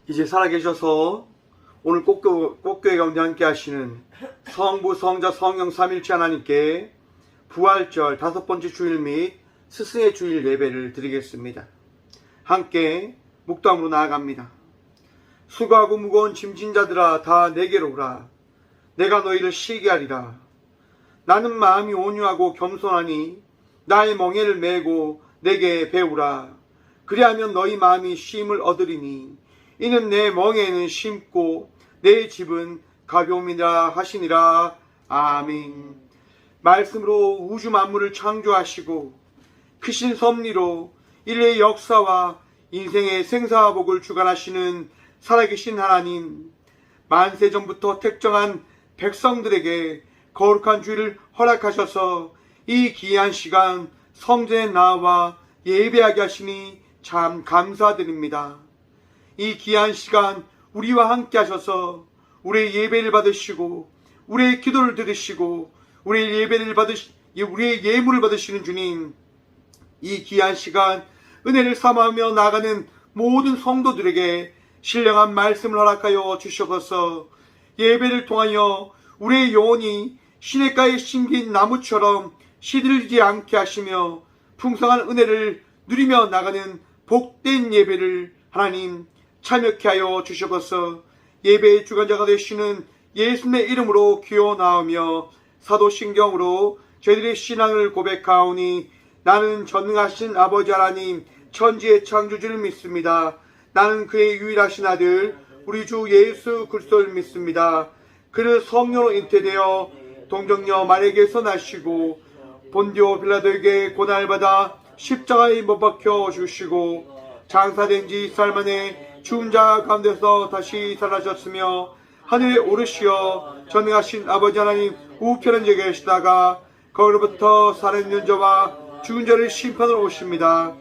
이제 살아계셔서 오늘 꽃교회 가운데 함께 하시는 성부, 성자, 성령 삼일체 하나님께 부활절 5번째 주일 및 스승의 주일 예배를 드리겠습니다. 함께 묵담으로 나아갑니다. 수고하고 무거운 짐진 자들아 다 내게로 오라. 내가 너희를 쉬게 하리라. 나는 마음이 온유하고 겸손하니 나의 멍에를 메고 내게 배우라. 그리하면 너희 마음이 쉼을 얻으리니 이는 내 멍에는 쉼고 내 집은 가벼움이라 하시니라. 아멘. 말씀으로 우주 만물을 창조하시고 크신 섭리로 인류의 역사와 인생의 생사복을 주관하시는 살아계신 하나님, 만세 전부터 택정한 백성들에게 거룩한 주일을 허락하셔서 이 귀한 시간 성전에 나와 예배하게 하시니 참 감사드립니다. 이 귀한 시간 우리와 함께 하셔서 우리의 예배를 받으시고 우리의 기도를 들으시고 우리의 예물을 받으시는 주님, 이 귀한 시간 은혜를 삼아며 나가는 모든 성도들에게 신령한 말씀을 허락하여 주셔서 예배를 통하여 우리의 영혼이 시냇가에 심긴 나무처럼 시들지 않게 하시며 풍성한 은혜를 누리며 나가는 복된 예배를 하나님 참여케 하여 주셔서 예배의 주관자가 되시는 예수님의 이름으로 기원하오며 사도신경으로 저희들의 신앙을 고백하오니 나는 전능하신 아버지 하나님 천지의 창조주를 믿습니다. 나는 그의 유일하신 아들 우리 주 예수 그리스도를 믿습니다. 그를 성령으로 잉태되어 동정녀 마리아에게서 나시고 본디오 빌라도에게 고난을받아 십자가에 못 박혀 죽으시고 장사된 지 4일 만에 죽은 자 가운데서 다시 살아나셨으며 하늘에 오르시어 전능하신 아버지 하나님 우편한 자에 계시다가 거기로부터 살아있는 자와 죽은 자를 심판으로 오십니다.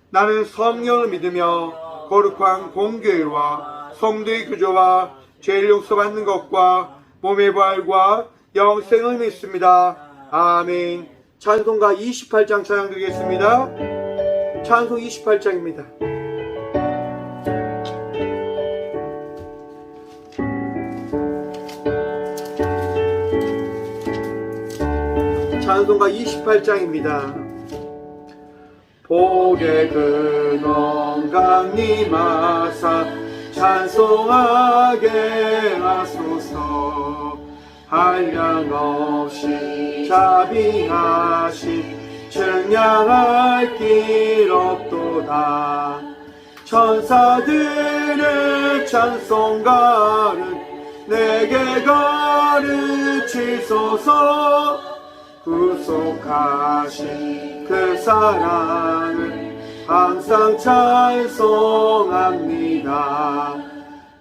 나는 성령을 믿으며 거룩한 공교회와 성도의 교조와 죄를 용서받는 것과 몸의 부활과 영생을 믿습니다. 아멘. 찬송가 28장 찬양 드리겠습니다. 찬송 28장입니다. 찬송가 28장입니다. 복의 근원 강림하사 찬송하게 하소서. 한량없이 자비하신 증량할 길 없도다. 천사들의 찬송가를 내게 가르치소서. 구속하신 그 사랑을 항상 찬송합니다.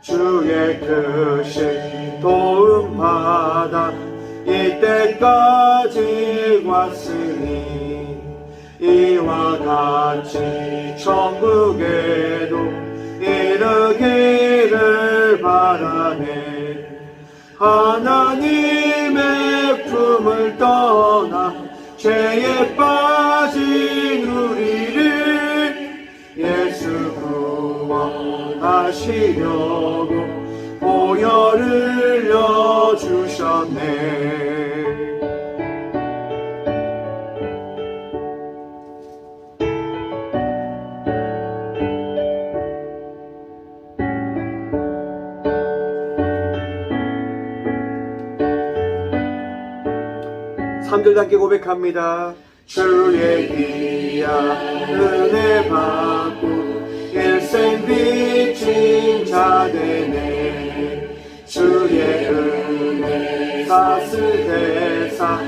주의 크신 도움 받아 이때까지 왔으니 이와 같이 천국에도 이르기를 바라네. 하나님의 품을 떠나 죄에 빠진 우리를 예수 구원하시려고 보혈을 흘려주셨네. 삼절 함께 고백합니다. 주의 귀한 은혜 받고 일생 빚진 자 되네. 주의 은혜 사스대사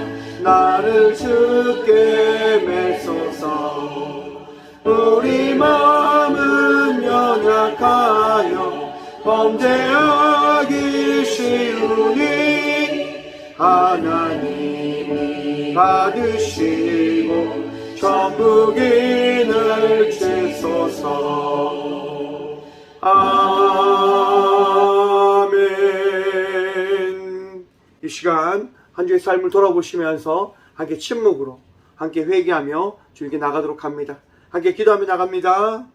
나를 주께 매소서. 우리 마음은 연약하여 범죄하기 쉬우니 하나님이 받으시고 천국인을 주소서. 아멘. 이 시간 한 주의 삶을 돌아보시면서 함께 침묵으로 함께 회개하며 주님께 나가도록 합니다. 함께 기도하며 나갑니다.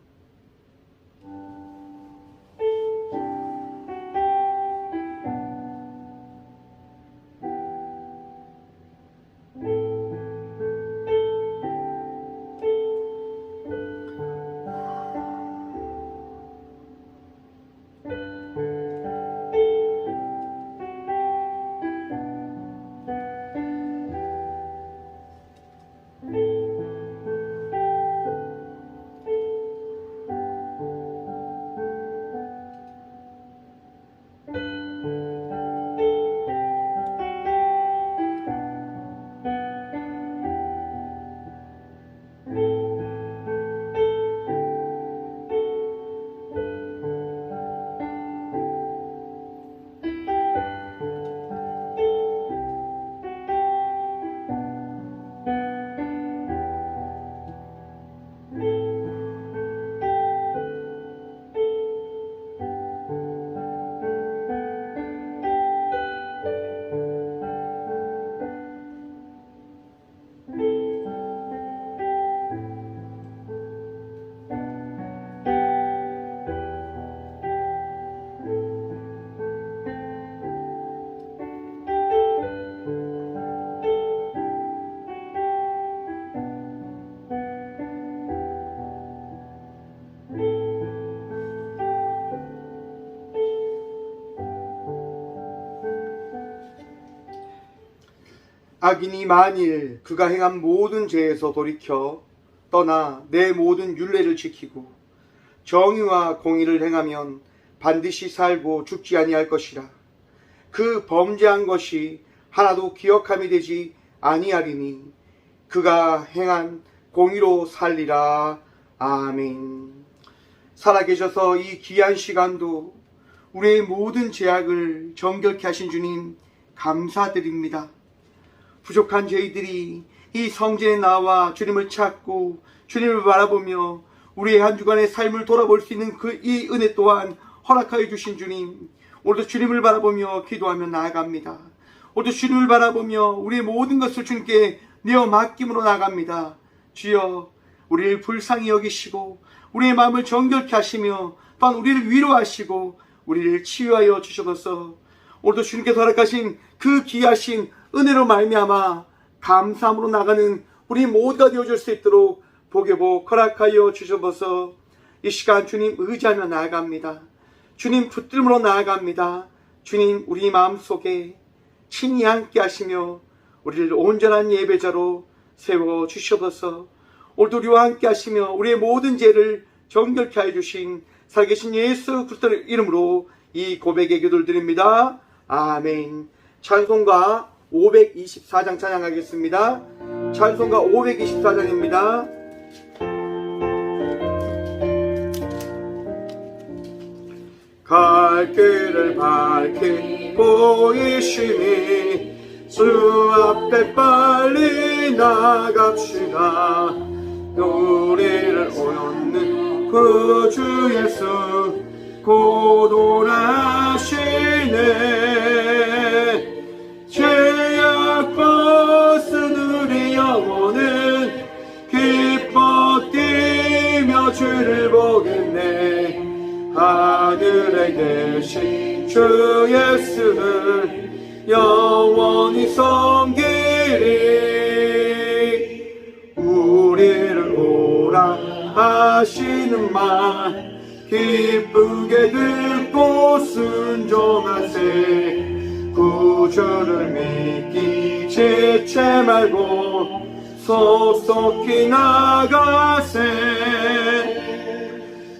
악인이 만일 그가 행한 모든 죄에서 돌이켜 떠나 내 모든 율례를 지키고 정의와 공의를 행하면 반드시 살고 죽지 아니할 것이라. 그 범죄한 것이 하나도 기억함이 되지 아니하리니 그가 행한 공의로 살리라. 아멘. 살아계셔서 이 귀한 시간도 우리의 모든 죄악을 정결케 하신 주님 감사드립니다. 부족한 저희들이 이 성전에 나와 주님을 찾고 주님을 바라보며 우리의 한 주간의 삶을 돌아볼 수 있는 이 은혜 또한 허락하여 주신 주님, 오늘도 주님을 바라보며 기도하며 나아갑니다. 오늘도 주님을 바라보며 우리의 모든 것을 주님께 내어 맡김으로 나아갑니다. 주여, 우리를 불쌍히 여기시고 우리의 마음을 정결케 하시며 또한 우리를 위로하시고 우리를 치유하여 주셔서 오늘도 주님께서 허락하신 그 귀하신 은혜로 말미암아 감사함으로 나가는 우리 모두가 되어줄 수 있도록 복의 복 허락하여 주셔서 이 시간 주님 의지하며 나아갑니다. 주님 붙들므로 나아갑니다. 주님 우리 마음속에 친히 함께 하시며 우리를 온전한 예배자로 세워주셔서 오늘도 우리와 함께 하시며 우리의 모든 죄를 정결케 하여 주신 살아계신 예수 그리스도의 이름으로 이 고백의 기도를 드립니다. 아멘. 찬송가 524장 찬양하겠습니다. 찬송가 524장입니다. 갈 길을 밝히 보이시니 주 앞에 빨리 나갑시다. 우리를 오놓는 그 주 예수 곧 오라시네. 죄악 벗은 우리 영혼은 기뻐 뛰며 주를 보겠네. 하늘에 계신 주 예수를 영원히 섬기리. 우리를 오라 하시는 말 기쁘게 듣고 순종하세. 구주를 믿기 지체 말고 속속히 나가세.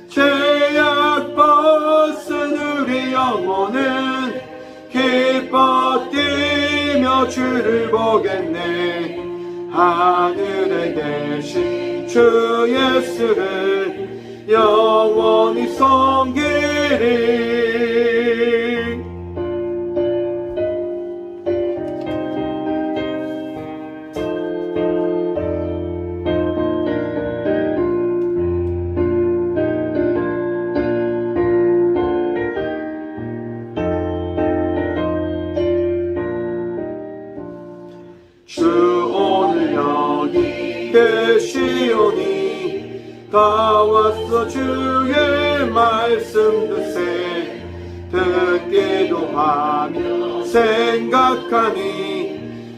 죄악 벗은 우리 영혼은 기뻐 뛰며 주를 보겠네. 하늘에 계신 주 예수를 영원히 섬기리. 주 오늘 여기 계시오니 다 왔어 주의 말씀 듣세. 듣기도 하며 생각하니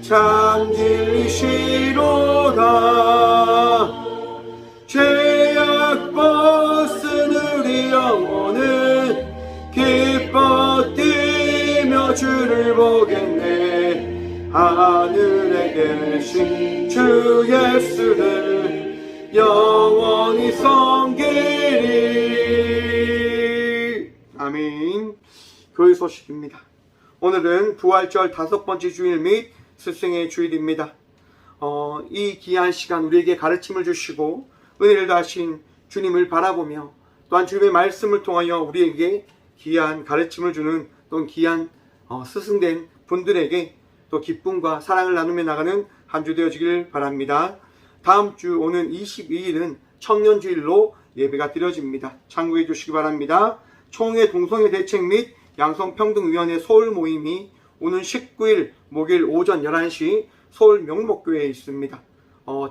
참 진리시로다. 죄악 벗은 우리 영혼은 기뻐 뛰며 주를 보겠네. 하늘에 계신 주 예수를 영원히 섬기리. 아멘. 교회 소식입니다. 오늘은 부활절 5번째 주일 및 스승의 주일입니다. 이 귀한 시간 우리에게 가르침을 주시고 은혜를 다하신 주님을 바라보며 또한 주님의 말씀을 통하여 우리에게 귀한 가르침을 주는 또는 귀한 스승된 분들에게 또 기쁨과 사랑을 나누며 나가는 한 주 되어지길 바랍니다. 다음 주 오는 22일은 청년주일로 예배가 드려집니다. 참고해 주시기 바랍니다. 총회 동성애 대책 및 양성평등위원회 서울 모임이 오는 19일 목요일 오전 11시 서울 명목교회에 있습니다.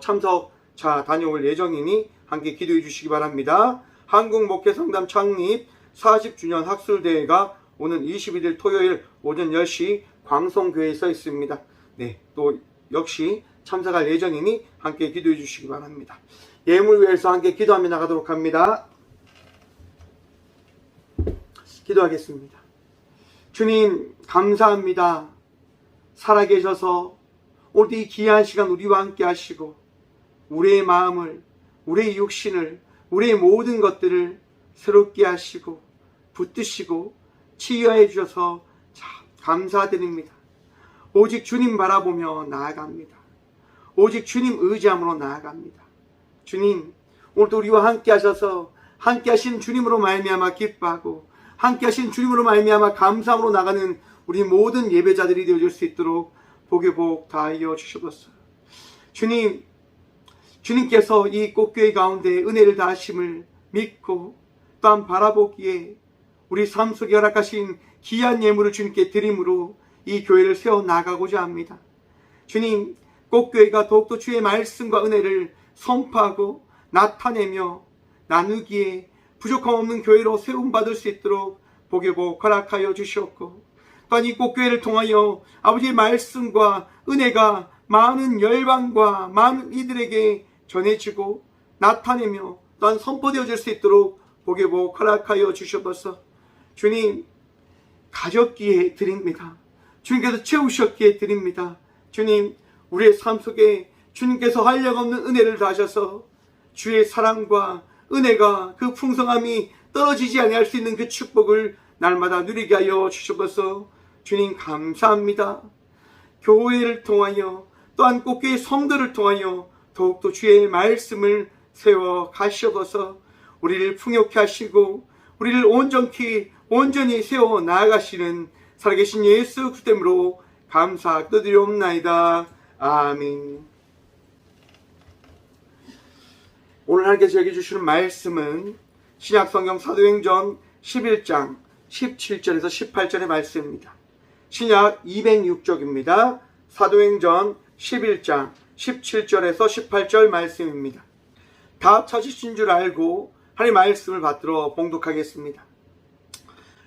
참석차 다녀올 예정이니 함께 기도해 주시기 바랍니다. 한국목회성담 창립 40주년 학술대회가 오는 21일 토요일 오전 10시 광성교회에 있습니다. 네, 또 역시 참석할 예정이니 함께 기도해 주시기 바랍니다. 예물 위해서 함께 기도하며 나가도록 합니다. 기도하겠습니다. 주님 감사합니다. 살아계셔서 오늘 이 귀한 시간 우리와 함께 하시고 우리의 마음을, 우리의 육신을, 우리의 모든 것들을 새롭게 하시고 붙드시고 치유해 주셔서 참 감사드립니다. 오직 주님 바라보며 나아갑니다. 오직 주님 의지함으로 나아갑니다. 주님, 오늘도 우리와 함께 하셔서 함께 하신 주님으로 말미암아 기뻐하고 함께 하신 주님으로 말미암아 감사함으로 나가는 우리 모든 예배자들이 되어줄 수 있도록 복의 복 다하여 주시옵소서. 주님, 주님께서 이 꽃교회 가운데 은혜를 다하심을 믿고 또한 바라보기에 우리 삶 속에 허락하신 귀한 예물을 주님께 드림으로 이 교회를 세워나가고자 합니다. 주님, 꽃교회가 더욱더 주의 말씀과 은혜를 선포하고 나타내며 나누기에 부족함 없는 교회로 세움받을 수 있도록 복의 복 허락하여 주시옵고 또한 이 꽃교회를 통하여 아버지의 말씀과 은혜가 많은 열방과 많은 이들에게 전해지고 나타내며 또한 선포되어질 수 있도록 복의 복 허락하여 주시옵소서. 주님, 가졌기에 드립니다. 주님께서 채우셨기에 드립니다. 주님, 우리의 삶 속에 주님께서 한량없는 은혜를 다하셔서 주의 사랑과 은혜가 그 풍성함이 떨어지지 아니할 수 있는 그 축복을 날마다 누리게 하여 주시옵소서. 주님 감사합니다. 교회를 통하여 또한 꽃교회 성도를 통하여 더욱더 주의 말씀을 세워 가시옵소서. 우리를 풍요케 하시고 우리를 온전히 세워 나아가시는 살아계신 예수 그리스도 이름으로 감사 드리옵나이다. 아멘. 오늘 하나님께서 여기 주시는 말씀은 신약성경 사도행전 11장 17절에서 18절의 말씀입니다. 신약 206쪽입니다. 사도행전 11장 17절에서 18절 말씀입니다. 다 찾으신 줄 알고 하나님의 말씀을 받들어 봉독하겠습니다.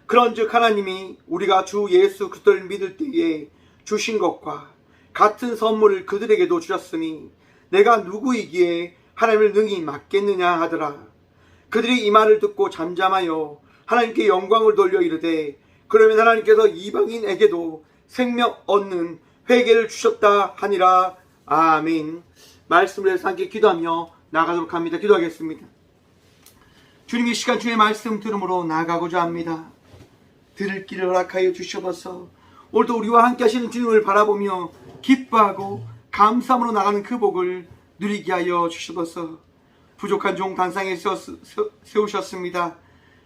그런즉 하나님이 우리가 주 예수 그리스도를 믿을 때에 주신 것과 같은 선물을 그들에게도 주셨으니 내가 누구이기에 하나님을 능히 맡겠느냐 하더라. 그들이 이 말을 듣고 잠잠하여 하나님께 영광을 돌려 이르되 그러면 하나님께서 이방인에게도 생명 얻는 회개를 주셨다 하니라. 아멘. 말씀을 해서 함께 기도하며 나가도록 합니다. 기도하겠습니다. 주님, 이 시간 주의 말씀 들음으로 나가고자 합니다. 들을 길을 허락하여 주시옵소서. 오늘도 우리와 함께 하시는 주님을 바라보며 기뻐하고 감사함으로 나가는 그 복을 누리게 하여 주시옵소서. 부족한 종 단상에 세우셨습니다.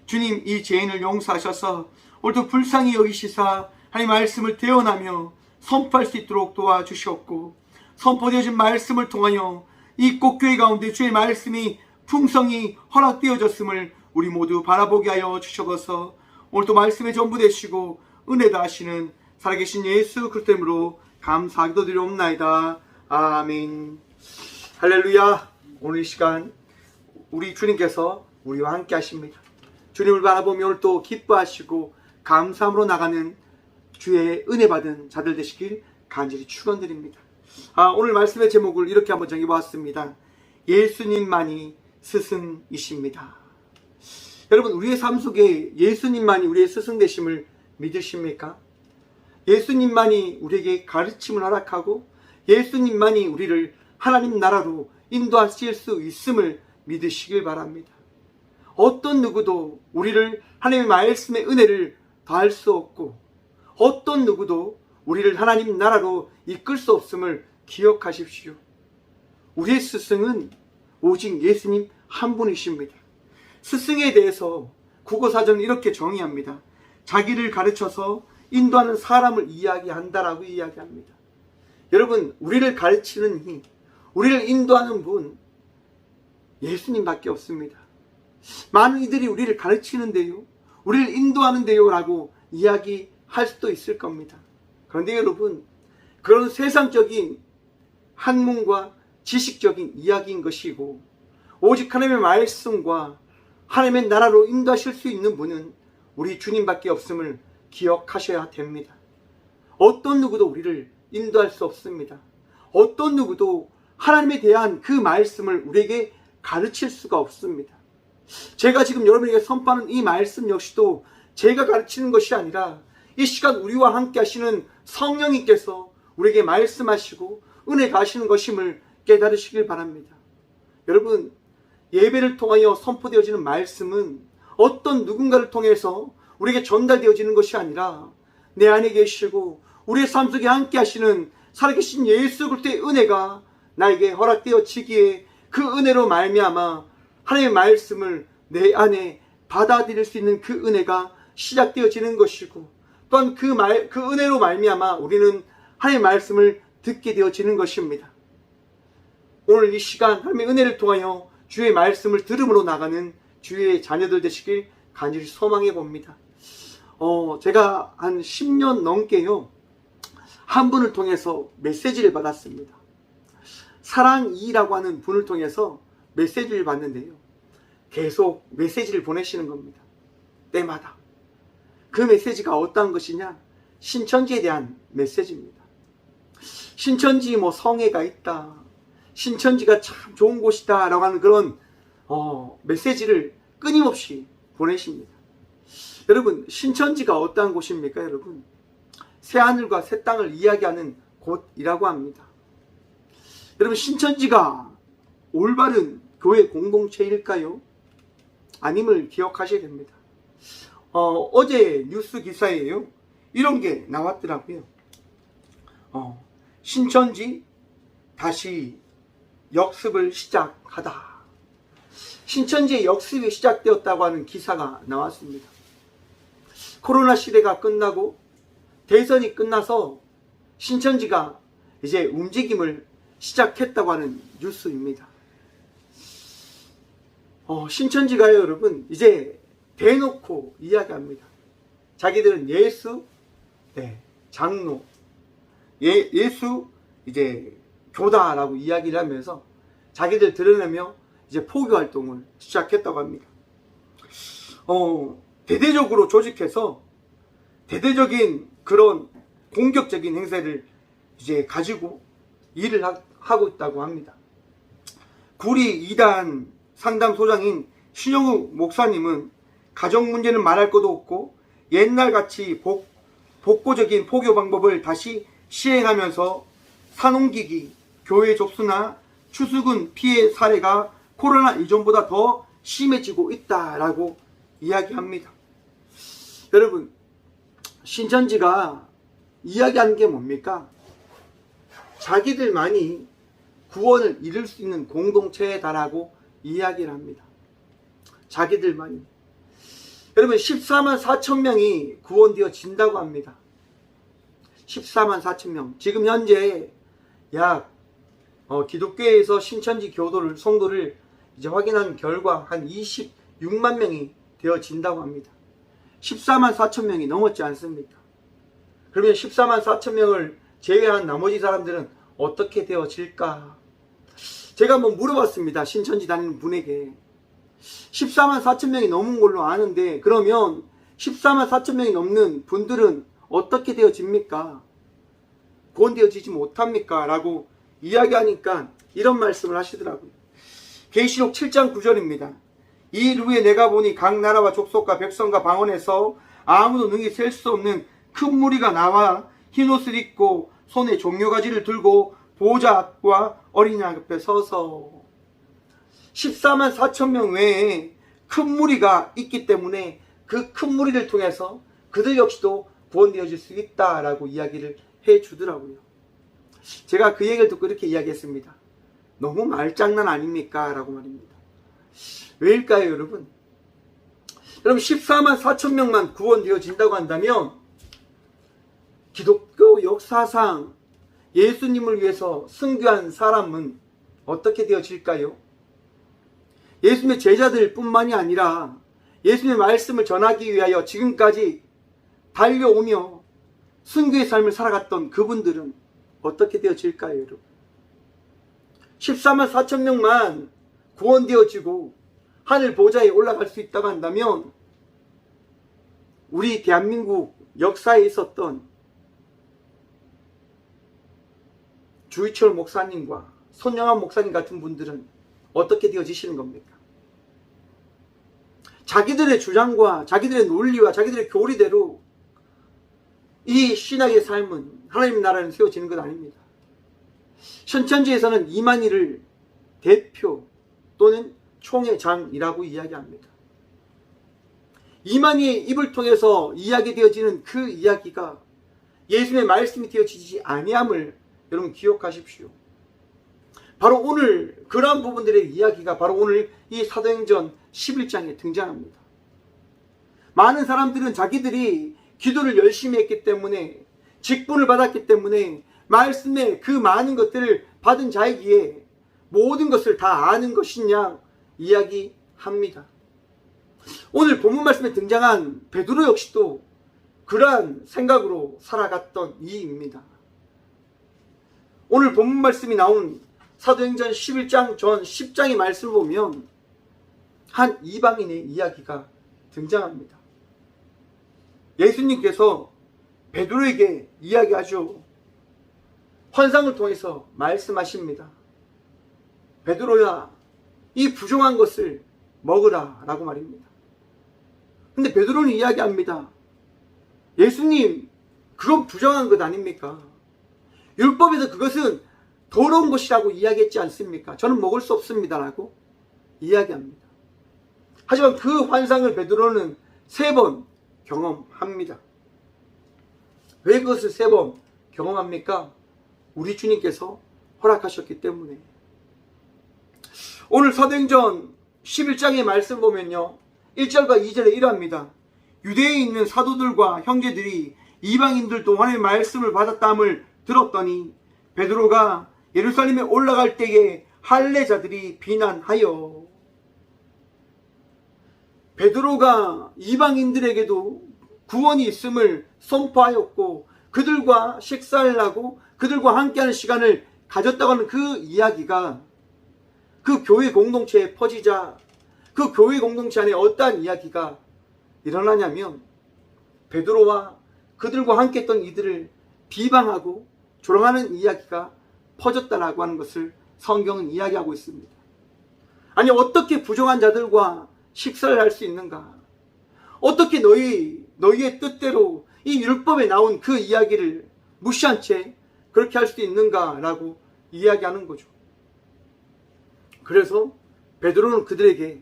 주님, 이 죄인을 용서하셔서 오늘도 불쌍히 여기시사 하나님 말씀을 대언하며 선포할 수 있도록 도와주시옵고 선포되어진 말씀을 통하여 이 꽃교회 가운데 주의 말씀이 풍성히 허락되어졌음을 우리 모두 바라보게 하여 주시옵소서. 오늘도 말씀에 전부 되시고 은혜 다하시는 살아계신 예수 그리스도 이름으로 감사하기도 드리옵나이다. 아멘. 할렐루야. 오늘 이 시간 우리 주님께서 우리와 함께 하십니다. 주님을 바라보며 오늘 또 기뻐하시고 감사함으로 나가는 주의 은혜 받은 자들 되시길 간절히 축원드립니다. 오늘 말씀의 제목을 이렇게 한번 정해보았습니다. 예수님만이 스승이십니다. 여러분, 우리의 삶 속에 예수님만이 우리의 스승 되심을 믿으십니까? 예수님만이 우리에게 가르침을 허락하고 예수님만이 우리를 하나님 나라로 인도하실 수 있음을 믿으시길 바랍니다. 어떤 누구도 우리를 하나님의 말씀의 은혜를 더할 수 없고 어떤 누구도 우리를 하나님 나라로 이끌 수 없음을 기억하십시오. 우리의 스승은 오직 예수님 한 분이십니다. 스승에 대해서 국어사전은 이렇게 정의합니다. 자기를 가르쳐서 인도하는 사람을 이야기한다라고 이야기합니다. 여러분, 우리를 가르치는 힘, 우리를 인도하는 분 예수님밖에 없습니다. 많은 이들이 우리를 가르치는데요, 우리를 인도하는데요 라고 이야기할 수도 있을 겁니다. 그런데 여러분, 그런 세상적인 학문과 지식적인 이야기인 것이고 오직 하나님의 말씀과 하나님의 나라로 인도하실 수 있는 분은 우리 주님밖에 없음을 기억하셔야 됩니다. 어떤 누구도 우리를 인도할 수 없습니다. 어떤 누구도 하나님에 대한 그 말씀을 우리에게 가르칠 수가 없습니다. 제가 지금 여러분에게 선포하는 이 말씀 역시도 제가 가르치는 것이 아니라 이 시간 우리와 함께 하시는 성령님께서 우리에게 말씀하시고 은혜가 하시는 것임을 깨달으시길 바랍니다. 여러분, 예배를 통하여 선포되어지는 말씀은 어떤 누군가를 통해서 우리에게 전달되어지는 것이 아니라 내 안에 계시고 우리의 삶 속에 함께 하시는 살아계신 예수 그리스도의 은혜가 나에게 허락되어지기에 그 은혜로 말미암아 하나님의 말씀을 내 안에 받아들일 수 있는 그 은혜가 시작되어지는 것이고, 또한 그 은혜로 말미암아 우리는 하나님의 말씀을 듣게 되어지는 것입니다. 오늘 이 시간 하나님의 은혜를 통하여 주의 말씀을 들음으로 나가는 주의 자녀들 되시길 간절히 소망해 봅니다. 제가 한 10년 넘게요, 한 분을 통해서 메시지를 받았습니다. 사랑이라고 하는 분을 통해서 메시지를 받는데요, 계속 메시지를 보내시는 겁니다. 때마다. 그 메시지가 어떠한 것이냐? 신천지에 대한 메시지입니다. 신천지 성회가 있다, 신천지가 참 좋은 곳이다 라고 하는 그런 메시지를 끊임없이 보내십니다. 여러분, 신천지가 어떠한 곳입니까? 여러분, 새하늘과 새 땅을 이야기하는 곳이라고 합니다. 여러분, 신천지가 올바른 교회 공동체일까요? 아님을 기억하셔야 됩니다. 어제 뉴스 기사에요, 이런 게 나왔더라고요. 신천지 다시 역습을 시작하다. 신천지의 역습이 시작되었다고 하는 기사가 나왔습니다. 코로나 시대가 끝나고 대선이 끝나서 신천지가 이제 움직임을 시작했다고 하는 뉴스입니다. 신천지가요, 여러분, 이제 대놓고 이야기합니다. 자기들은 예수, 장로, 예수 이제 교다라고 이야기를 하면서 자기들 드러내며 이제 포교 활동을 시작했다고 합니다. 대대적으로 조직해서 대대적인 그런 공격적인 행세를 이제 가지고 일을 하고 있다고 합니다. 구리 2단 상담소장인 신영욱 목사님은 가정 문제는 말할 것도 없고 옛날같이 복고적인 포교 방법을 다시 시행하면서 산옮기기, 교회 접수나 추수금 피해 사례가 코로나 이전보다 더 심해지고 있다라고 이야기합니다. 여러분, 신천지가 이야기하는 게 뭡니까? 자기들만이 구원을 이룰 수 있는 공동체다라고 이야기를 합니다. 자기들만이. 여러분, 14만 4천 명이 구원되어진다고 합니다. 14만 4천 명. 지금 현재 약 기독교에서 신천지 성도를 이제 확인한 결과 한 26만 명이 되어진다고 합니다. 14만 4천 명이 넘었지 않습니까? 그러면 14만 4천 명을 제외한 나머지 사람들은 어떻게 되어질까? 제가 한번 물어봤습니다. 신천지 다니는 분에게. 14만 4천 명이 넘은 걸로 아는데, 그러면 14만 4천 명이 넘는 분들은 어떻게 되어집니까? 구원되어지지 못합니까? 라고 이야기하니까 이런 말씀을 하시더라고요. 계시록 7장 9절입니다. 이 일 후에 내가 보니 각 나라와 족속과 백성과 방언에서 아무도 능히 셀 수 없는 큰 무리가 나와 흰옷을 입고 손에 종려가지를 들고 보호자 앞과 어린 양 옆에 서서, 14만 4천 명 외에 큰 무리가 있기 때문에 그 큰 무리를 통해서 그들 역시도 구원되어질 수 있다라고 이야기를 해주더라고요. 제가 그 얘기를 듣고 이렇게 이야기했습니다. 너무 말장난 아닙니까? 라고 말입니다. 왜일까요, 여러분? 여러분, 14만 4천 명만 구원되어진다고 한다면 기독교 역사상 예수님을 위해서 순교한 사람은 어떻게 되어질까요? 예수님의 제자들 뿐만이 아니라 예수님의 말씀을 전하기 위하여 지금까지 달려오며 순교의 삶을 살아갔던 그분들은 어떻게 되어질까요, 여러분? 14만 4천 명만 구원되어지고 하늘 보좌에 올라갈 수 있다고 한다면 우리 대한민국 역사에 있었던 주의철 목사님과 손영환 목사님 같은 분들은 어떻게 되어지시는 겁니까? 자기들의 주장과 자기들의 논리와 자기들의 교리대로 이 신학의 삶은, 하나님 나라는 세워지는 것 아닙니다. 신천지에서는 이만희를 대표 또는 총회장이라고 이야기합니다. 이만희의 입을 통해서 이야기되어지는 그 이야기가 예수님의 말씀이 되어지지 아니함을 여러분 기억하십시오. 바로 오늘 그러한 부분들의 이야기가 바로 오늘 이 사도행전 11장에 등장합니다. 많은 사람들은 자기들이 기도를 열심히 했기 때문에, 직분을 받았기 때문에 말씀의 그 많은 것들을 받은 자이기에 모든 것을 다 아는 것이냐 이야기합니다. 오늘 본문 말씀에 등장한 베드로 역시도 그러한 생각으로 살아갔던 이입니다. 오늘 본문 말씀이 나온 사도행전 11장 전 10장의 말씀을 보면 한 이방인의 이야기가 등장합니다. 예수님께서 베드로에게 이야기하죠. 환상을 통해서 말씀하십니다. 베드로야, 이 부정한 것을 먹으라 라고 말입니다. 근데 베드로는 이야기합니다. 예수님, 그건 부정한 것 아닙니까? 율법에서 그것은 더러운 것이라고 이야기했지 않습니까? 저는 먹을 수 없습니다 라고 이야기합니다. 하지만 그 환상을 베드로는 3번 경험합니다. 왜 그것을 3번 경험합니까? 우리 주님께서 허락하셨기 때문에. 오늘 사도행전 11장의 말씀 보면요, 1절과 2절에 이러합니다. 유대에 있는 사도들과 형제들이 이방인들 동안의 말씀을 받았다함을 들었더니 베드로가 예루살렘에 올라갈 때에 할례자들이 비난하여. 베드로가 이방인들에게도 구원이 있음을 선포하였고 그들과 식사를 하고 그들과 함께하는 시간을 가졌다고 하는 그 이야기가 그 교회 공동체에 퍼지자 그 교회 공동체 안에 어떠한 이야기가 일어나냐면 베드로와 그들과 함께했던 이들을 비방하고 조롱하는 이야기가 퍼졌다라고 하는 것을 성경은 이야기하고 있습니다. 아니, 어떻게 부정한 자들과 식사를 할 수 있는가? 어떻게 너희의 뜻대로 이 율법에 나온 그 이야기를 무시한 채 그렇게 할 수 있는가라고 이야기하는 거죠. 그래서 베드로는 그들에게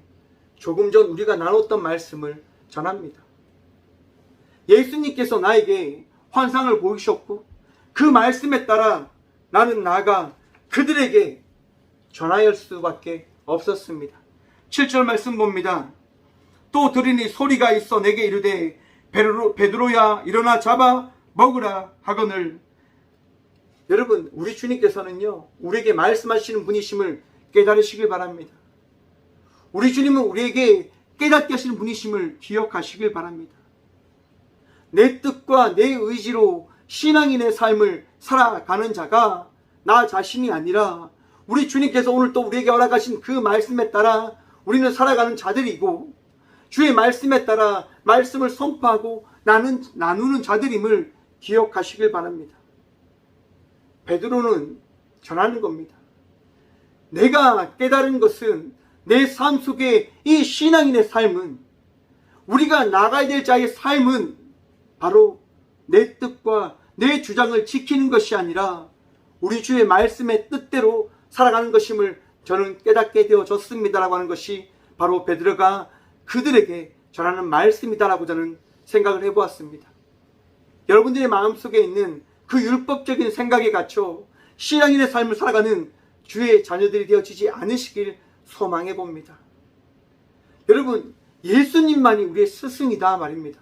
조금 전 우리가 나눴던 말씀을 전합니다. 예수님께서 나에게 환상을 보이셨고 그 말씀에 따라 나는 나아가 그들에게 전하여 할 수밖에 없었습니다. 7절 말씀 봅니다. 또 들으니 소리가 있어 내게 이르되 베드로야 일어나 잡아 먹으라 하거늘. 여러분, 우리 주님께서는요, 우리에게 말씀하시는 분이심을 깨달으시길 바랍니다. 우리 주님은 우리에게 깨닫게 하시는 분이심을 기억하시길 바랍니다. 내 뜻과 내 의지로 신앙인의 삶을 살아가는 자가 나 자신이 아니라 우리 주님께서 오늘 또 우리에게 허락하신 그 말씀에 따라 우리는 살아가는 자들이고 주의 말씀에 따라 말씀을 선포하고 나누는 자들임을 기억하시길 바랍니다. 베드로는 전하는 겁니다. 내가 깨달은 것은 내 삶 속에 이 신앙인의 삶은, 우리가 나가야 될 자의 삶은 바로 내 뜻과 내 주장을 지키는 것이 아니라 우리 주의 말씀의 뜻대로 살아가는 것임을 저는 깨닫게 되어졌습니다라고 하는 것이 바로 베드로가 그들에게 전하는 말씀이다라고 저는 생각을 해보았습니다. 여러분들의 마음속에 있는 그 율법적인 생각에 갇혀 신앙인의 삶을 살아가는 주의 자녀들이 되어지지 않으시길 소망해 봅니다. 여러분, 예수님만이 우리의 스승이다 말입니다.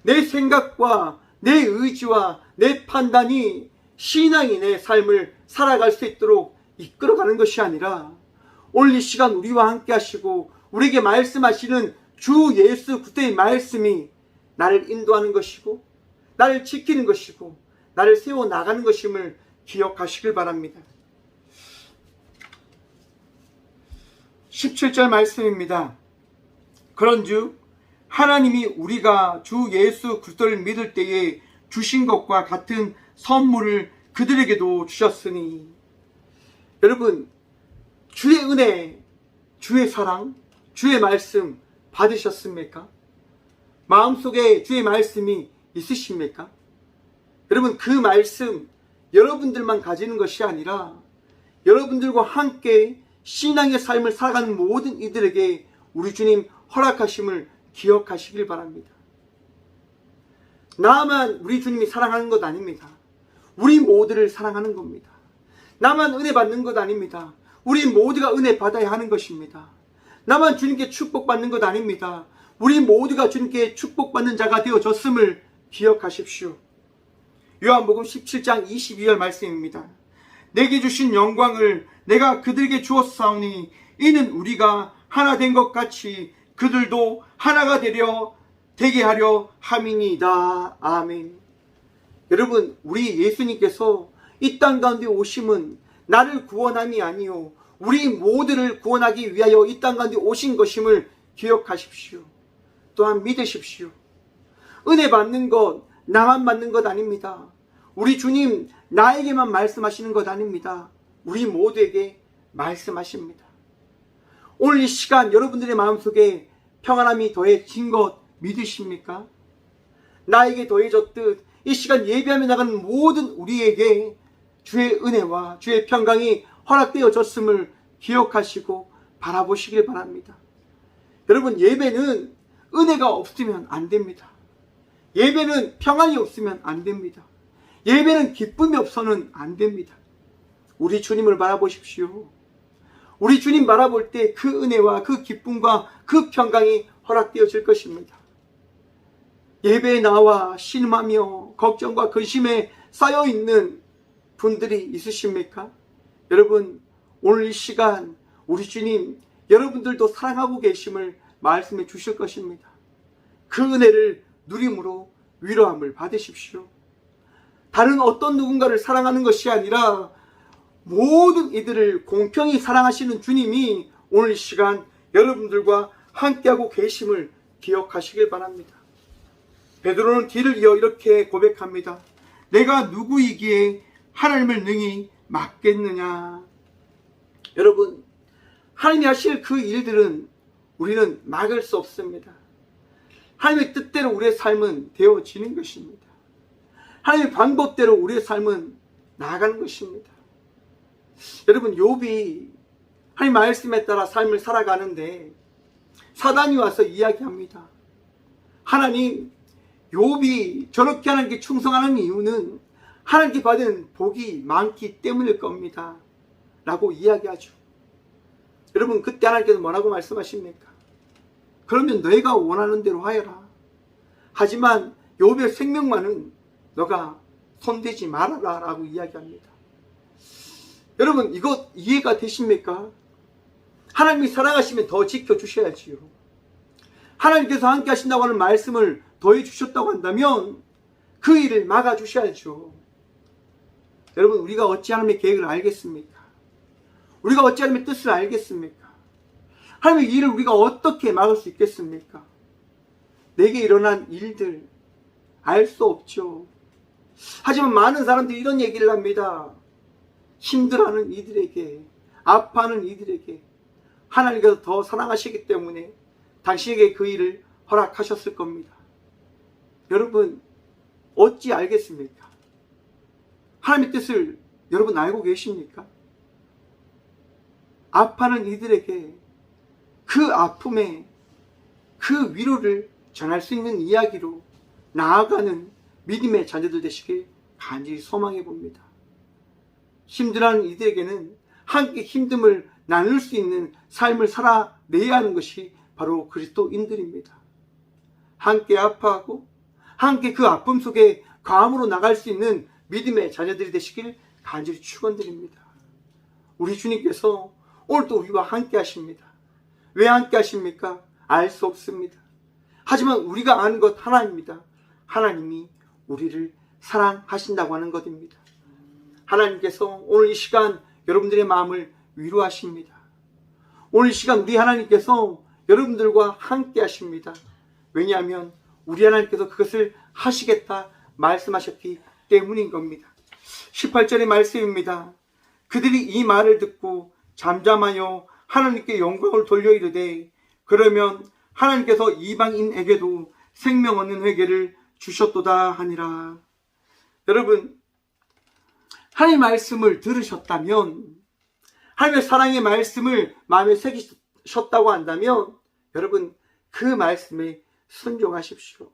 내 생각과 내 의지와 내 판단이 신앙인의 삶을 살아갈 수 있도록 이끌어가는 것이 아니라 오늘 이 시간 우리와 함께 하시고 우리에게 말씀하시는 주 예수 그리스도의 말씀이 나를 인도하는 것이고 나를 지키는 것이고 나를 세워나가는 것임을 기억하시길 바랍니다. 17절 말씀입니다. 그런즉 하나님이 우리가 주 예수 그리스도를 믿을 때에 주신 것과 같은 선물을 그들에게도 주셨으니. 여러분, 주의 은혜, 주의 사랑, 주의 말씀 받으셨습니까? 마음속에 주의 말씀이 있으십니까? 여러분, 그 말씀 여러분들만 가지는 것이 아니라 여러분들과 함께 신앙의 삶을 살아가는 모든 이들에게 우리 주님 허락하심을 기억하시길 바랍니다. 나만 우리 주님이 사랑하는 것 아닙니다. 우리 모두를 사랑하는 겁니다. 나만 은혜 받는 것 아닙니다. 우리 모두가 은혜 받아야 하는 것입니다. 나만 주님께 축복받는 것 아닙니다. 우리 모두가 주님께 축복받는 자가 되어졌음을 기억하십시오. 요한복음 17장 22절 말씀입니다. 내게 주신 영광을 내가 그들에게 주었사오니 이는 우리가 하나 된 것 같이 그들도 하나가 되게 하려 함이니이다. 아멘. 여러분, 우리 예수님께서 이 땅 가운데 오심은 나를 구원함이 아니요 우리 모두를 구원하기 위하여 이 땅 가운데 오신 것임을 기억하십시오. 또한 믿으십시오. 은혜 받는 것 나만 받는 것 아닙니다. 우리 주님 나에게만 말씀하시는 것 아닙니다. 우리 모두에게 말씀하십니다. 오늘 이 시간 여러분들의 마음속에 평안함이 더해진 것 믿으십니까? 나에게 더해졌듯 이 시간 예배하며 나가는 모든 우리에게 주의 은혜와 주의 평강이 허락되어졌음을 기억하시고 바라보시길 바랍니다. 여러분, 예배는 은혜가 없으면 안 됩니다. 예배는 평안이 없으면 안 됩니다. 예배는 기쁨이 없어서는 안 됩니다. 우리 주님을 바라보십시오. 우리 주님 바라볼 때 그 은혜와 그 기쁨과 그 평강이 허락되어질 것입니다. 예배에 나와 신음하며 걱정과 근심에 쌓여있는 분들이 있으십니까? 여러분, 오늘 이 시간 우리 주님 여러분들도 사랑하고 계심을 말씀해 주실 것입니다. 그 은혜를 누림으로 위로함을 받으십시오. 다른 어떤 누군가를 사랑하는 것이 아니라 모든 이들을 공평히 사랑하시는 주님이 오늘 이 시간 여러분들과 함께하고 계심을 기억하시길 바랍니다. 베드로는 뒤를 이어 이렇게 고백합니다. 내가 누구이기에 하나님을 능히 막겠느냐. 여러분, 하나님이 하실 그 일들은 우리는 막을 수 없습니다. 하나님의 뜻대로 우리의 삶은 되어지는 것입니다. 하나님의 방법대로 우리의 삶은 나아가는 것입니다. 여러분, 욥이 하나님 말씀에 따라 삶을 살아가는데 사단이 와서 이야기합니다. 하나님, 욥이 저렇게 하나님께 충성하는 이유는 하나님께 받은 복이 많기 때문일 겁니다. 라고 이야기하죠. 여러분, 그때 하나님께서 뭐라고 말씀하십니까? 그러면 너희가 원하는 대로 하여라. 하지만 욥의 생명만은 너가 손대지 말아라 라고 이야기합니다. 여러분, 이거 이해가 되십니까? 하나님이 사랑하시면 더 지켜주셔야지요. 하나님께서 함께 하신다고 하는 말씀을 더해 주셨다고 한다면 그 일을 막아주셔야죠. 여러분, 우리가 어찌 하나님의 계획을 알겠습니까? 우리가 어찌 하나님의 뜻을 알겠습니까? 하나님의 일을 우리가 어떻게 막을 수 있겠습니까? 내게 일어난 일들 알 수 없죠. 하지만 많은 사람들이 이런 얘기를 합니다. 힘들어하는 이들에게, 아파하는 이들에게 하나님께서 더 사랑하시기 때문에 당신에게 그 일을 허락하셨을 겁니다. 여러분, 어찌 알겠습니까? 하나님의 뜻을 여러분 알고 계십니까? 아파하는 이들에게 그 아픔에 그 위로를 전할 수 있는 이야기로 나아가는 믿음의 자녀들 되시길 간절히 소망해 봅니다. 힘들어하는 이들에게는 함께 힘듦을 나눌 수 있는 삶을 살아내야 하는 것이 바로 그리스도인들입니다. 함께 아파하고 함께 그 아픔 속에 감으로 나갈 수 있는 믿음의 자녀들이 되시길 간절히 축원드립니다. 우리 주님께서 오늘도 우리와 함께 하십니다. 왜 함께 하십니까? 알 수 없습니다. 하지만 우리가 아는 것 하나입니다. 하나님이 우리를 사랑하신다고 하는 것입니다. 하나님께서 오늘 이 시간 여러분들의 마음을 위로하십니다. 오늘 이 시간 우리 하나님께서 여러분들과 함께 하십니다. 왜냐하면 우리 하나님께서 그것을 하시겠다 말씀하셨기 때문인 겁니다. 18절의 말씀입니다. 그들이 이 말을 듣고 잠잠하여 하나님께 영광을 돌려 이르되 그러면 하나님께서 이방인에게도 생명 얻는 회개를 주셨도다 하니라. 여러분, 하나님의 말씀을 들으셨다면, 하나님의 사랑의 말씀을 마음에 새기셨다고 한다면 여러분 그 말씀에 순종하십시오.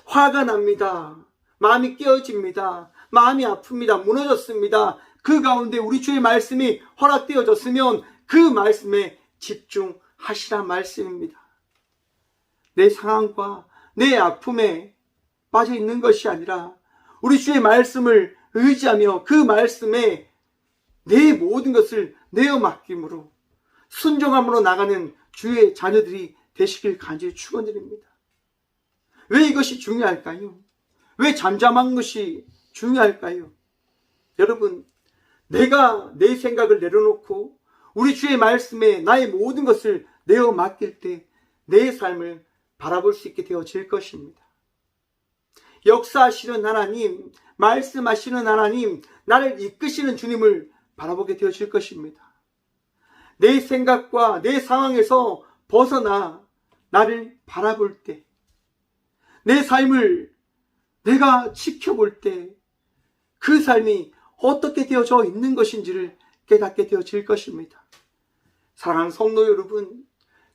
화가 납니다. 마음이 깨어집니다. 마음이 아픕니다. 무너졌습니다. 그 가운데 우리 주의 말씀이 허락되어졌으면 그 말씀에 집중하시란 말씀입니다. 내 상황과 내 아픔에 빠져 있는 것이 아니라 우리 주의 말씀을 의지하며 그 말씀에 내 모든 것을 내어 맡김으로 순종함으로 나가는 주의 자녀들이 되시길 간절히 축원드립니다. 왜 이것이 중요할까요? 왜 잠잠한 것이 중요할까요? 여러분, 내가 내 생각을 내려놓고 우리 주의 말씀에 나의 모든 것을 내어 맡길 때 내 삶을 바라볼 수 있게 되어질 것입니다. 역사하시는 하나님, 말씀하시는 하나님, 나를 이끄시는 주님을 바라보게 되어질 것입니다. 내 생각과 내 상황에서 벗어나 나를 바라볼 때, 내 삶을 내가 지켜볼 때 그 삶이 어떻게 되어져 있는 것인지를 깨닫게 되어질 것입니다. 사랑하는 성도 여러분,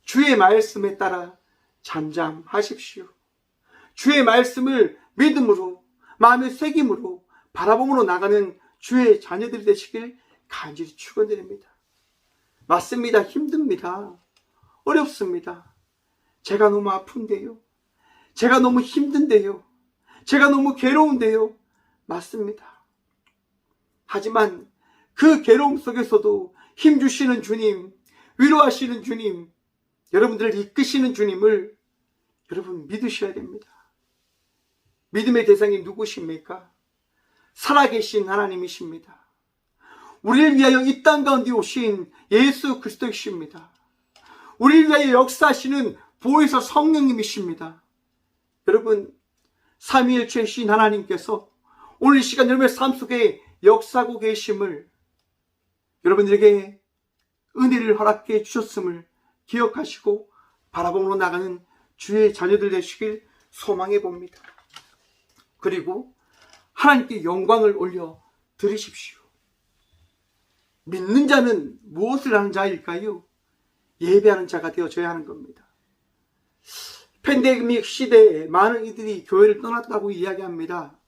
주의 말씀에 따라 잠잠하십시오. 주의 말씀을 믿음으로, 마음의 새김으로, 바라봄으로 나가는 주의 자녀들이 되시길 간절히 축원드립니다. 맞습니다. 힘듭니다. 어렵습니다. 제가 너무 아픈데요. 제가 너무 힘든데요. 제가 너무 괴로운데요. 맞습니다. 하지만 그 괴로움 속에서도 힘주시는 주님, 위로하시는 주님, 여러분들을 이끄시는 주님을 여러분 믿으셔야 됩니다. 믿음의 대상이 누구십니까? 살아계신 하나님이십니다. 우리를 위하여 이 땅 가운데 오신 예수 그리스도이십니다. 우리를 위하여 역사하시는 보혜사 성령님이십니다. 여러분, 삼위일체이신 하나님께서 오늘 이 시간 여러분의 삶 속에 역사하고 계심을, 여러분들에게 은혜를 허락해 주셨음을 기억하시고 바라보며 나가는 주의 자녀들 되시길 소망해 봅니다. 그리고 하나님께 영광을 올려 드리십시오. 믿는 자는 무엇을 하는 자일까요? 예배하는 자가 되어져야 하는 겁니다. 팬데믹 시대에 많은 이들이 교회를 떠났다고 이야기합니다.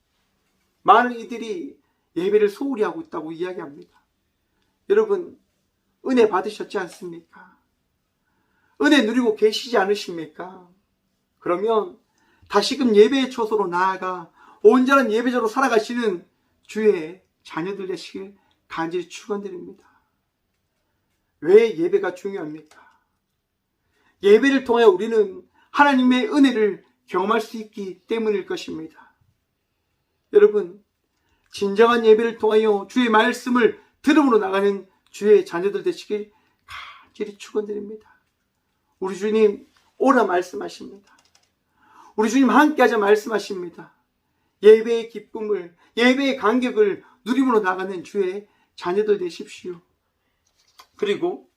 많은 이들이 예배를 소홀히 하고 있다고 이야기합니다. 여러분, 은혜 받으셨지 않습니까? 은혜 누리고 계시지 않으십니까? 그러면 다시금 예배의 초소로 나아가 온전한 예배자로 살아가시는 주의 자녀들 되시길 간절히 축원드립니다. 왜 예배가 중요합니까? 예배를 통해 우리는 하나님의 은혜를 경험할 수 있기 때문일 것입니다. 여러분, 진정한 예배를 통하여 주의 말씀을 들음으로 나가는 주의 자녀들 되시길 간절히 축원드립니다. 우리 주님 오라 말씀하십니다. 우리 주님 함께하자 말씀하십니다. 예배의 기쁨을, 예배의 감격을 누림으로 나가는 주의 자녀들 되십시오. 그리고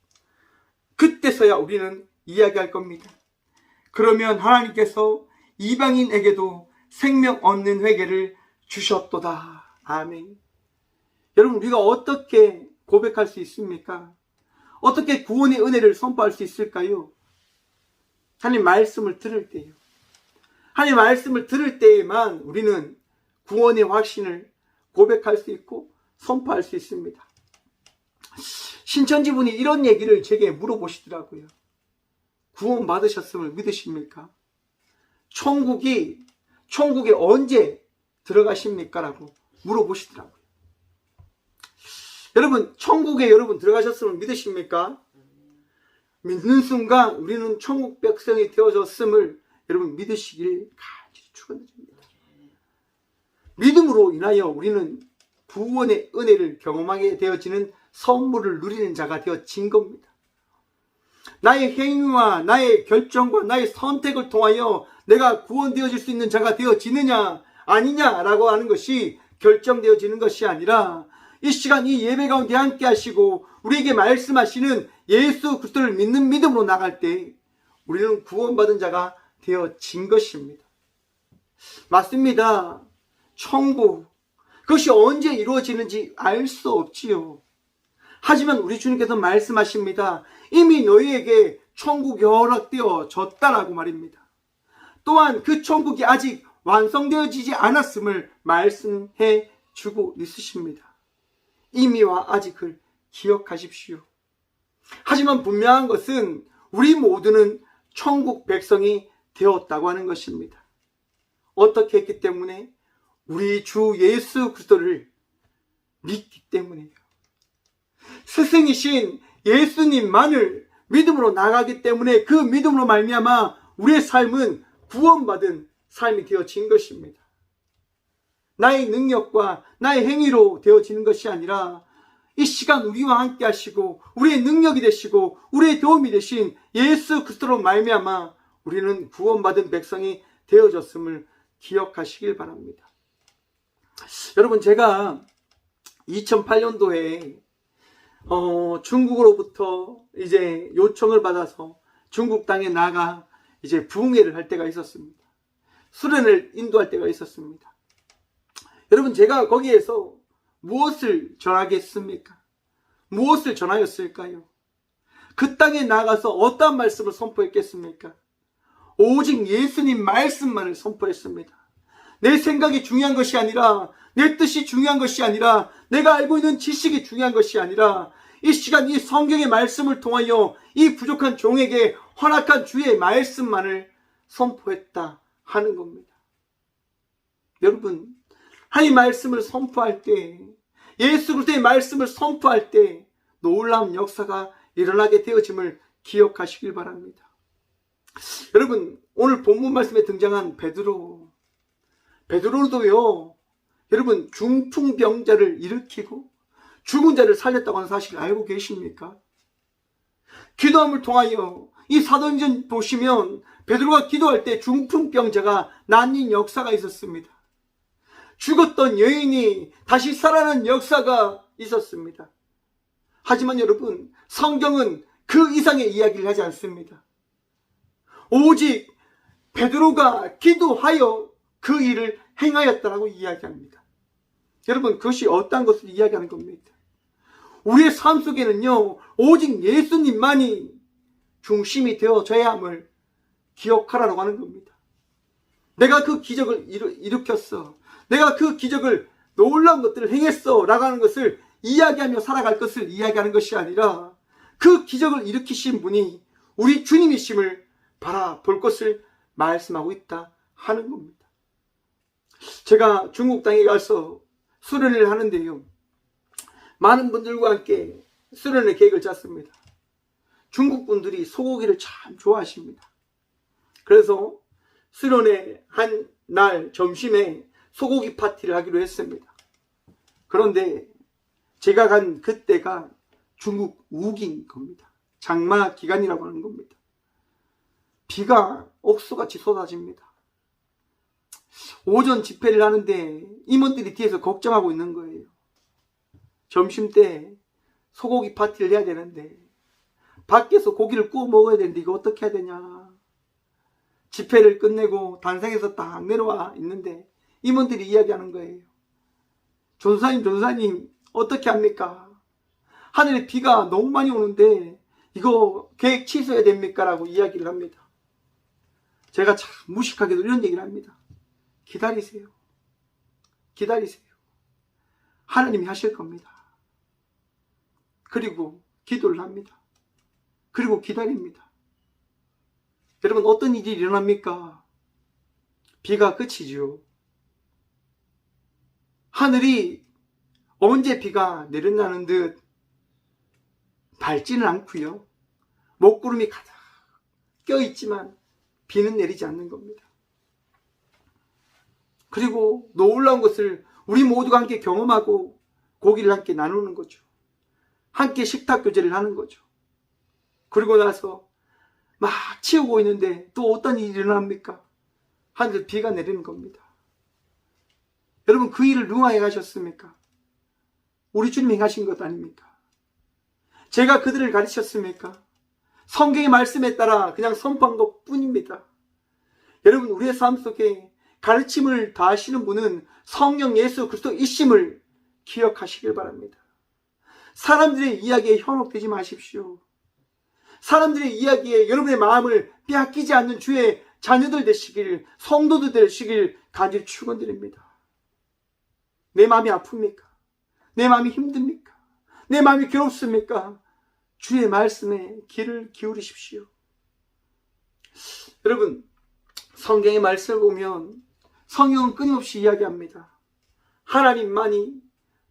그때서야 우리는 이야기할 겁니다. 그러면 하나님께서 이방인에게도 생명 얻는 회개를 주셨도다. 아멘. 여러분, 우리가 어떻게 고백할 수 있습니까? 어떻게 구원의 은혜를 선포할 수 있을까요? 하나님 말씀을 들을 때요. 하나님 말씀을 들을 때에만 우리는 구원의 확신을 고백할 수 있고 선포할 수 있습니다. 신천지분이 이런 얘기를 제게 물어보시더라고요. 구원 받으셨음을 믿으십니까? 천국에 언제 들어가십니까? 라고 물어보시더라고요. 여러분, 천국에 여러분 들어가셨음을 믿으십니까? 믿는 순간 우리는 천국 백성이 되어졌음을 여러분 믿으시길 간절히 축원드립니다. 믿음으로 인하여 우리는 구원의 은혜를 경험하게 되어지는 선물을 누리는 자가 되어진 겁니다. 나의 행위와 나의 결정과 나의 선택을 통하여 내가 구원되어질 수 있는 자가 되어지느냐 아니냐라고 하는 것이 결정되어지는 것이 아니라 이 시간 이 예배 가운데 함께 하시고 우리에게 말씀하시는 예수 그리스도를 믿는 믿음으로 나갈 때 우리는 구원받은 자가 되어진 것입니다. 맞습니다. 천국, 그것이 언제 이루어지는지 알 수 없지요. 하지만 우리 주님께서 말씀하십니다. 이미 너희에게 천국이 허락되어졌다라고 말입니다. 또한 그 천국이 아직 완성되어지지 않았음을 말씀해 주고 있으십니다. 이미와 아직을 기억하십시오. 하지만 분명한 것은 우리 모두는 천국 백성이 되었다고 하는 것입니다. 어떻게 했기 때문에? 우리 주 예수 그리스도를 믿기 때문이에요. 스승이신 예수님만을 믿음으로 나가기 때문에 그 믿음으로 말미암아 우리의 삶은 구원받은 삶이 되어진 것입니다. 나의 능력과 나의 행위로 되어지는 것이 아니라 이 시간 우리와 함께 하시고 우리의 능력이 되시고 우리의 도움이 되신 예수 그리스도로 말미암아 우리는 구원받은 백성이 되어졌음을 기억하시길 바랍니다. 여러분, 제가 2008년도에 중국으로부터 이제 요청을 받아서 중국 땅에 나가 이제 부흥회를 할 때가 있었습니다. 수련을 인도할 때가 있었습니다. 여러분, 제가 거기에서 무엇을 전하겠습니까? 무엇을 전하였을까요? 그 땅에 나가서 어떠한 말씀을 선포했겠습니까? 오직 예수님 말씀만을 선포했습니다. 내 생각이 중요한 것이 아니라, 내 뜻이 중요한 것이 아니라, 내가 알고 있는 지식이 중요한 것이 아니라, 이 시간 이 성경의 말씀을 통하여 이 부족한 종에게 허락한 주의 말씀만을 선포했다 하는 겁니다. 여러분, 하나님의 말씀을 선포할 때, 예수 그리스도의 말씀을 선포할 때 놀라운 역사가 일어나게 되어짐을 기억하시길 바랍니다. 여러분, 오늘 본문 말씀에 등장한 베드로도요, 여러분, 중풍병자를 일으키고 죽은 자를 살렸다고 하는 사실을 알고 계십니까? 기도함을 통하여 이 사도행전 보시면 베드로가 기도할 때 중풍병자가 낫는 역사가 있었습니다. 죽었던 여인이 다시 살아난 역사가 있었습니다. 하지만 여러분, 성경은 그 이상의 이야기를 하지 않습니다. 오직 베드로가 기도하여 그 일을 행하였다라고 이야기합니다. 여러분, 그것이 어떤 것을 이야기하는 겁니까? 우리의 삶 속에는요, 오직 예수님만이 중심이 되어져야 함을 기억하라고 하는 겁니다. 내가 그 기적을 일으켰어. 내가 그 기적을, 놀라운 것들을 행했어 라고 하는 것을 이야기하며 살아갈 것을 이야기하는 것이 아니라 그 기적을 일으키신 분이 우리 주님이심을 바라볼 것을 말씀하고 있다 하는 겁니다. 제가 중국 땅에 가서 수련을 하는데요, 많은 분들과 함께 수련의 계획을 짰습니다. 중국 분들이 소고기를 참 좋아하십니다. 그래서 수련의 한 날 점심에 소고기 파티를 하기로 했습니다. 그런데 제가 간 그때가 중국 우기인 겁니다. 장마 기간이라고 하는 겁니다. 비가 옥수같이 쏟아집니다. 오전 집회를 하는데 임원들이 뒤에서 걱정하고 있는 거예요. 점심 때 소고기 파티를 해야 되는데 밖에서 고기를 구워 먹어야 되는데 이거 어떻게 해야 되냐. 집회를 끝내고 단상에서 딱 내려와 있는데 임원들이 이야기하는 거예요. 전사님 어떻게 합니까? 하늘에 비가 너무 많이 오는데 이거 계획 취소해야 됩니까? 라고 이야기를 합니다. 제가 참 무식하게도 이런 얘기를 합니다. 기다리세요. 하나님이 하실 겁니다. 그리고 기도를 합니다. 그리고 기다립니다. 여러분, 어떤 일이 일어납니까? 비가 그치죠. 하늘이 언제 비가 내린다는 듯 밝지는 않고요. 먹구름이 가득 껴있지만 비는 내리지 않는 겁니다. 그리고 놀라운 것을 우리 모두가 함께 경험하고 고기를 함께 나누는 거죠. 함께 식탁 교제를 하는 거죠. 그리고 나서 막 치우고 있는데 또 어떤 일이 일어납니까? 하늘 비가 내리는 겁니다. 여러분, 그 일을 누가 행하셨습니까? 우리 주님이 행하신 것 아닙니까? 제가 그들을 가르쳤습니까? 성경의 말씀에 따라 그냥 선포한 것 뿐입니다. 여러분, 우리의 삶 속에 가르침을 다하시는 분은 성령 예수 그리스도이심을 기억하시길 바랍니다. 사람들의 이야기에 현혹되지 마십시오. 사람들의 이야기에 여러분의 마음을 빼앗기지 않는 주의 자녀들 되시길, 성도들 되시길 간절히 축원드립니다. 내 마음이 아픕니까? 내 마음이 힘듭니까? 내 마음이 괴롭습니까? 주의 말씀에 귀를 기울이십시오. 여러분, 성경의 말씀을 보면 성경은 끊임없이 이야기합니다. 하나님만이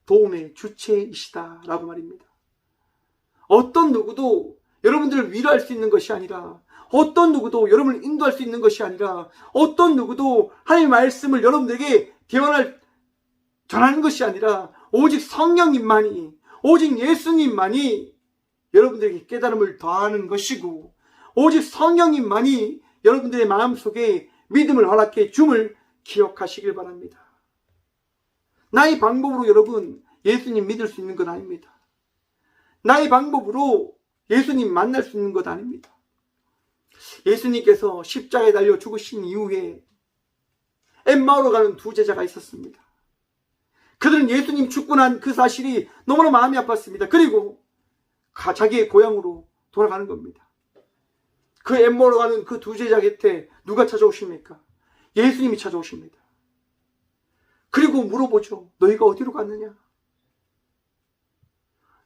도움의 주체이시다라고 말입니다. 어떤 누구도 여러분들을 위로할 수 있는 것이 아니라, 어떤 누구도 여러분을 인도할 수 있는 것이 아니라, 어떤 누구도 하나님의 말씀을 여러분들에게 전하는 것이 아니라 오직 성령님만이, 오직 예수님만이 여러분들에게 깨달음을 더하는 것이고, 오직 성령님만이 여러분들의 마음속에 믿음을 허락해 줌을 기억하시길 바랍니다. 나의 방법으로 여러분 예수님 믿을 수 있는 것 아닙니다. 나의 방법으로 예수님 만날 수 있는 것 아닙니다. 예수님께서 십자가에 달려 죽으신 이후에 엠마오로 가는 두 제자가 있었습니다. 그들은 예수님 죽고 난 그 사실이 너무나 마음이 아팠습니다. 그리고 자기의 고향으로 돌아가는 겁니다. 그 엠마오로 가는 그 두 제자 곁에 누가 찾아오십니까? 예수님이 찾아오십니다. 그리고 물어보죠. 너희가 어디로 갔느냐?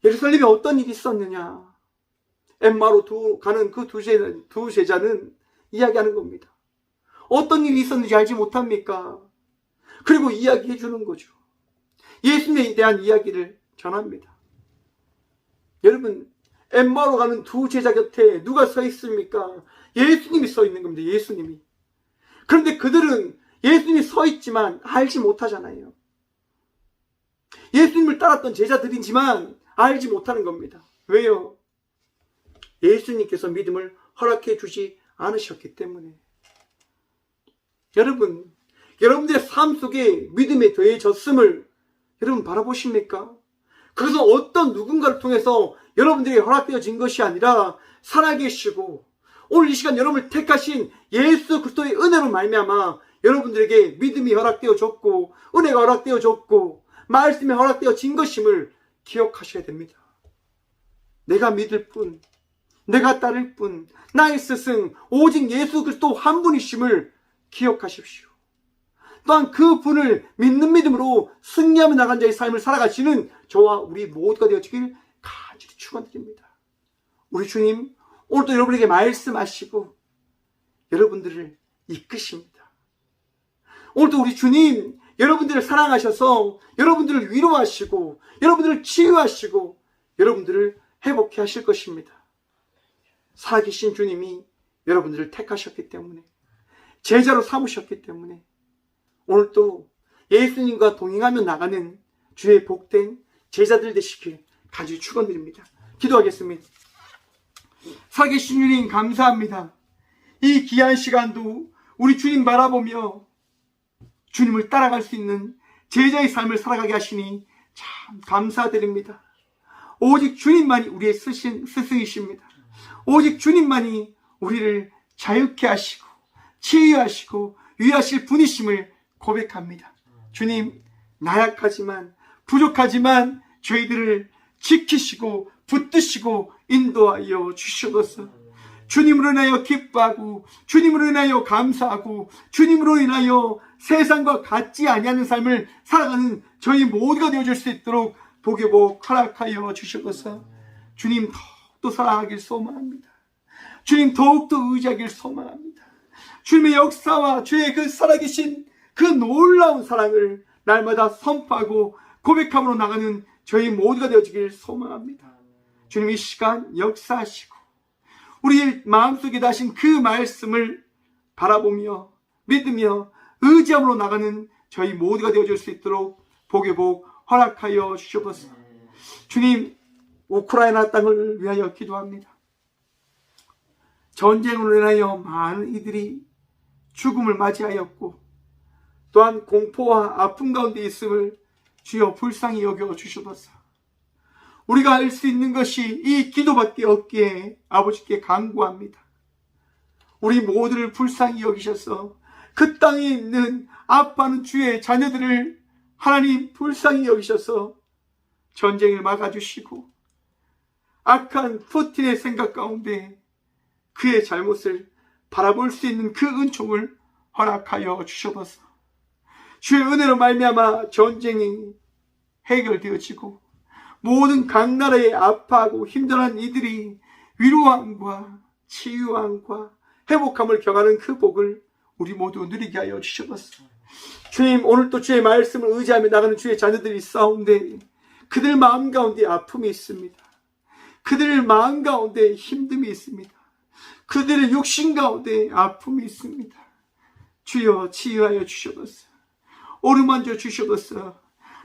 예루살렘에 어떤 일이 있었느냐? 엠마로 가는 그 두 제자는 이야기하는 겁니다. 어떤 일이 있었는지 알지 못합니까? 그리고 이야기해 주는 거죠. 예수님에 대한 이야기를 전합니다. 여러분, 엠마로 가는 두 제자 곁에 누가 서 있습니까? 예수님이 서 있는 겁니다. 예수님이. 그런데 그들은 예수님이 서 있지만 알지 못하잖아요. 예수님을 따랐던 제자들이지만 알지 못하는 겁니다. 왜요? 예수님께서 믿음을 허락해 주지 않으셨기 때문에. 여러분, 여러분들의 삶 속에 믿음에 더해졌음을 여러분 바라보십니까? 그것은 어떤 누군가를 통해서 여러분들에게 허락되어진 것이 아니라 살아계시고 오늘 이 시간 여러분을 택하신 예수 그리스도의 은혜로 말미암아 여러분들에게 믿음이 허락되어졌고 은혜가 허락되어졌고 말씀이 허락되어진 것임을 기억하셔야 됩니다. 내가 믿을 뿐, 내가 따를 뿐, 나의 스승 오직 예수 그리스도 한 분이심을 기억하십시오. 또한 그 분을 믿는 믿음으로 승리하며 나간 자의 삶을 살아가시는 저와 우리 모두가 되어지길 간절히 축원드립니다. 우리 주님 오늘도 여러분에게 말씀하시고 여러분들을 이끄십니다. 오늘도 우리 주님 여러분들을 사랑하셔서 여러분들을 위로하시고 여러분들을 치유하시고 여러분들을 회복해 하실 것입니다. 살아계신 주님이 여러분들을 택하셨기 때문에 제자로 삼으셨기 때문에 오늘도 예수님과 동행하며 나가는 주의 복된 제자들 되시길 간절히 축원드립니다. 기도하겠습니다. 살아계신 주님 감사합니다. 이 귀한 시간도 우리 주님 바라보며 주님을 따라갈 수 있는 제자의 삶을 살아가게 하시니 참 감사드립니다. 오직 주님만이 우리의 스승이십니다. 오직 주님만이 우리를 자유케 하시고 치유하시고 위하실 분이심을 고백합니다. 주님, 나약하지만 부족하지만 저희들을 지키시고 붙드시고 인도하여 주시옵소서. 주님으로 인하여 기뻐하고 주님으로 인하여 감사하고 주님으로 인하여 세상과 같지 아니하는 삶을 살아가는 저희 모두가 되어줄 수 있도록 복의 복 허락하여 주시옵소서. 주님 더욱더 사랑하길 소망합니다. 주님 더욱더 의지하길 소망합니다. 주님의 역사와 주의 그 살아계신 그 놀라운 사랑을 날마다 선포하고 고백함으로 나가는 저희 모두가 되어지길 소망합니다. 주님 이 시간 역사하시고 우리 마음속에 다신 그 말씀을 바라보며 믿으며 의지함으로 나가는 저희 모두가 되어줄 수 있도록 복의 복 허락하여 주시옵소서. 주님, 우크라이나 땅을 위하여 기도합니다. 전쟁으로 인하여 많은 이들이 죽음을 맞이하였고 또한 공포와 아픔 가운데 있음을 주여 불쌍히 여겨 주시옵소서. 우리가 알 수 있는 것이 이 기도밖에 없기에 아버지께 간구합니다. 우리 모두를 불쌍히 여기셔서 그 땅에 있는 아파하는 주의 자녀들을 하나님 불쌍히 여기셔서 전쟁을 막아주시고 악한 푸틴의 생각 가운데 그의 잘못을 바라볼 수 있는 그 은총을 허락하여 주셔서 주의 은혜로 말미암아 전쟁이 해결되어지고 모든 각 나라에 아파하고 힘들어하는 이들이 위로함과 치유함과 회복함을 경하는 그 복을 우리 모두 누리게 하여 주셔서 주님, 오늘도 주의 말씀을 의지하며 나가는 주의 자녀들이 있사온데 그들 마음 가운데 아픔이 있습니다. 그들 마음 가운데 힘듦이 있습니다. 그들의 육신 가운데 아픔이 있습니다. 주여 치유하여 주셔서 오르만져 주셔서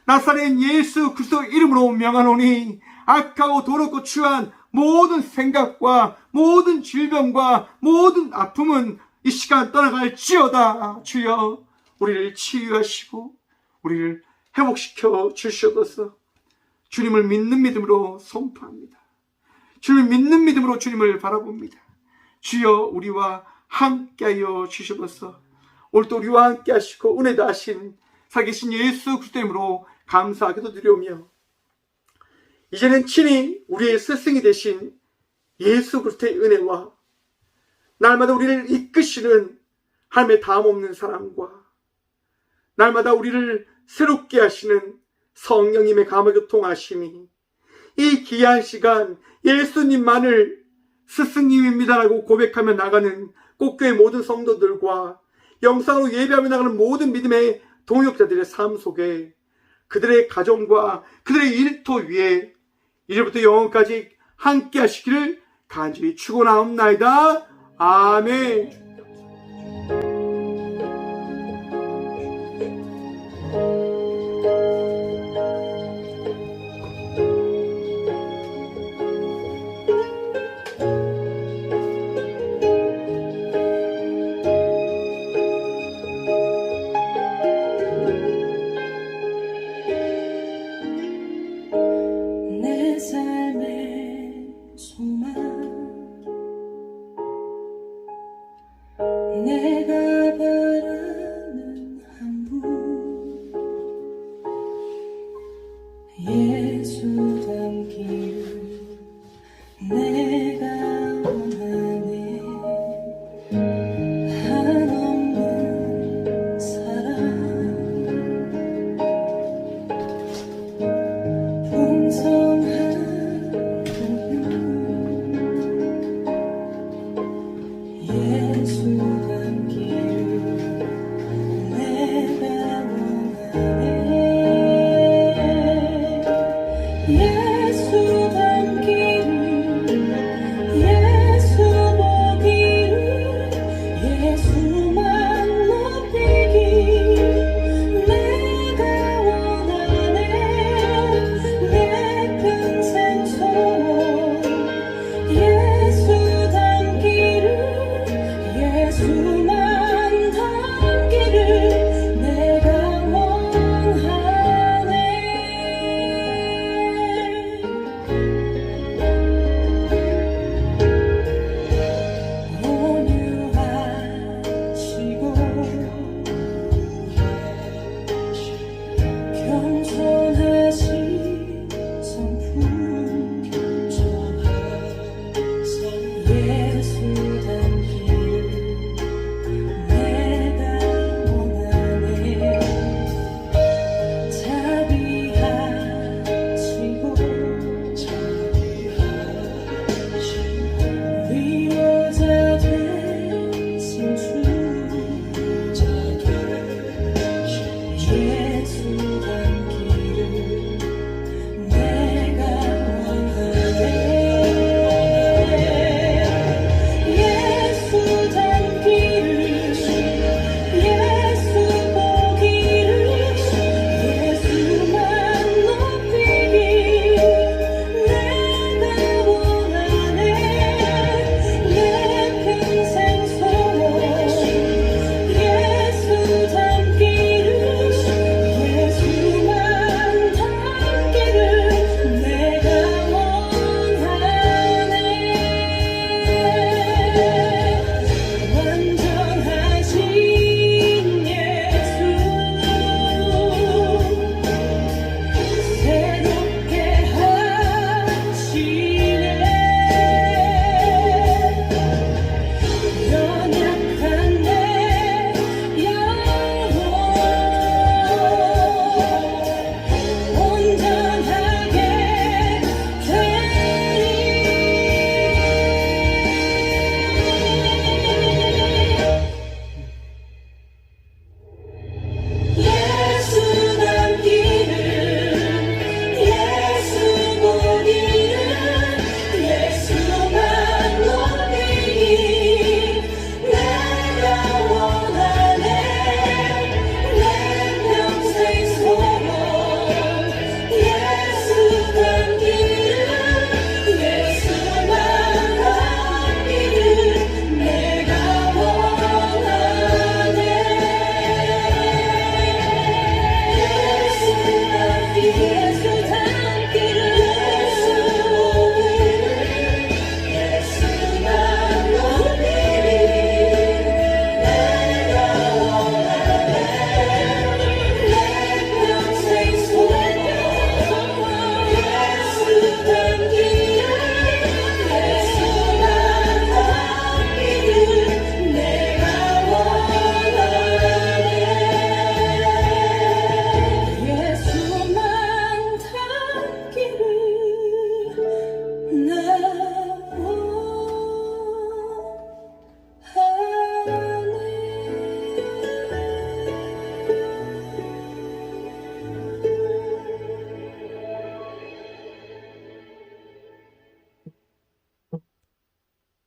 나사렛 예수 그리스도 이름으로 명하노니 악하고 더럽고 추한 모든 생각과 모든 질병과 모든 아픔은 이 시간 떠나갈지어다. 주여 우리를 치유하시고 우리를 회복시켜 주셔서 주님을 믿는 믿음으로 선포합니다. 주님을 믿는 믿음으로 주님을 바라봅니다. 주여 우리와 함께하여 주셔서 오늘도 우리와 함께 하시고 은혜도 하신 살아계신 예수 그리스도 이름으로 감사하게도 드리오며 이제는 친히 우리의 스승이 되신 예수 그리스도의 은혜와 날마다 우리를 이끄시는 하나님의 다함없는 사랑과 날마다 우리를 새롭게 하시는 성령님의 감화교통하심이 이 귀한 시간 예수님만을 스승님입니다라고 고백하며 나가는 꽃교회 모든 성도들과 영상으로 예배하며 나가는 모든 믿음의 동역자들의 삶 속에 그들의 가정과 그들의 일터 위에 이제부터 영원까지 함께 하시기를 간절히 축원하옵나이다. 아멘.